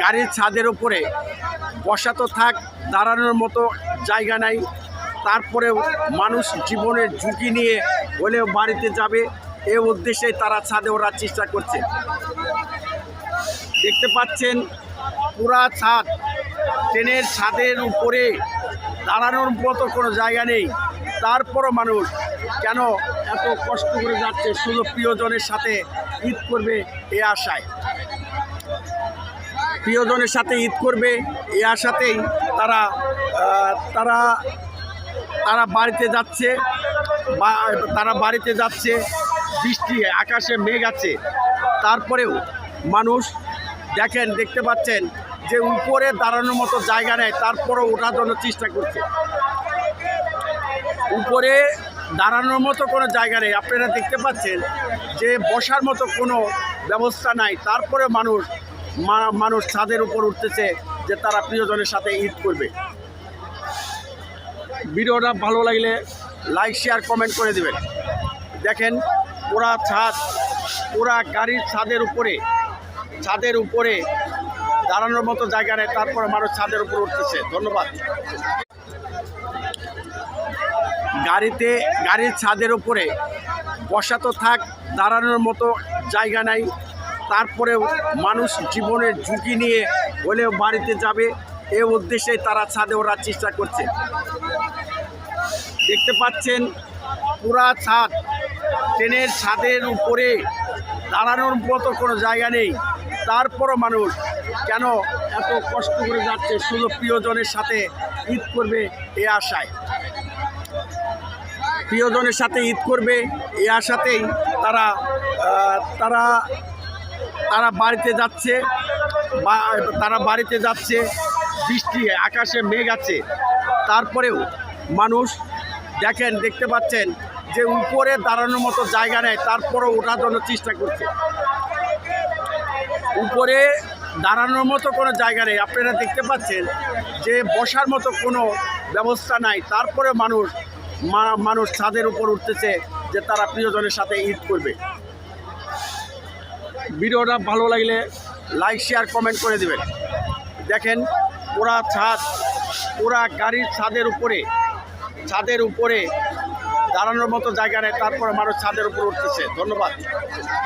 গাড়ির ছাদের উপরে বসা তো থাক, দাঁড়ানোর মতো জায়গা নাই। তারপরেও মানুষ জীবনের ঝুঁকি নিয়ে হলেও বাড়িতে যাবে এই উদ্দেশ্যে তারা ছাদে ওঠার চেষ্টা করছে। দেখতে পাচ্ছেন পুরা ছাদ, ট্রেনের ছাদের উপরে দাঁড়ানোর মতো কোনো জায়গা নেই। তারপরও মানুষ কেন এত কষ্ট করে যাচ্ছে? শুধু প্রিয়জনের সাথে ঈদ করবে এই আশায়, প্রিয়জনের সাথে ঈদ করবে এই আশাতেই তারা তারা তারা বাড়িতে যাচ্ছে। বৃষ্টি, আকাশে মেঘ আছে, তারপরেও মানুষ দেখতে পাচ্ছেন যে উপরে দাঁড়ানোর মতো জায়গা নেই, তারপরেও ওঠার জন্য চেষ্টা করছে। উপরে দাঁড়ানোর মতো কোনো জায়গা নেই, আপনারা দেখতে পাচ্ছেন যে বসার মতো কোনো ব্যবস্থা নাই। তারপরে মানুষ ছাদের উপর উঠতেছে যে তারা প্রিয়জনের সাথে ঈদ করবে। ভিডিওটা ভালো লাগলে লাইক, শেয়ার, কমেন্ট করে দেবেন। দেখেন পুরা গাড়ির ছাদের উপরে দাঁড়ানোর মতো জায়গা নেই, তারপরে মানুষ ছাদের উপর উঠতেছে। ধন্যবাদ। গাড়ির ছাদের উপরে বসা তো থাক, দাঁড়ানোর মতো জায়গা নাই। তারপরেও মানুষ জীবনের ঝুঁকি নিয়ে হলেও বাড়িতে যাবে এই উদ্দেশ্যে তারা ছাদে ওঠার চেষ্টা করছে। দেখতে পাচ্ছেন পুরা ছাদ, ট্রেনের ছাদের উপরে দাঁড়ানোর মতো কোনো জায়গা নেই। তারপরও মানুষ কেন এত কষ্ট করে যাচ্ছে? শুধু প্রিয়জনের সাথে ঈদ করবে এই আশায়, প্রিয়জনের সাথে ঈদ করবে এই আশাতেই তারা তারা তারা বাড়িতে যাচ্ছে। বৃষ্টি, আকাশে মেঘ আছে, তারপরেও মানুষ দেখতে পাচ্ছেন যে উপরে দাঁড়ানোর মতো জায়গা নেই, তারপরেও ওঠার জন্য চেষ্টা করছে। উপরে দাঁড়ানোর মতো কোনো জায়গা নেই, আপনারা দেখতে পাচ্ছেন যে বসার মতো কোনো ব্যবস্থা নাই। তারপরে মানুষ ছাদের উপর উঠতেছে যে তারা প্রিয়জনের সাথে ঈদ করবে। ভিডিওটা ভালো লাগলে লাইক, শেয়ার, কমেন্ট করে দেবেন। দেখেন পুরা গাড়ির ছাদের উপরে দাঁড়ানোর মতো জায়গা নেই, তারপরে মানুষ ছাদের উপর উঠতেছে। ধন্যবাদ।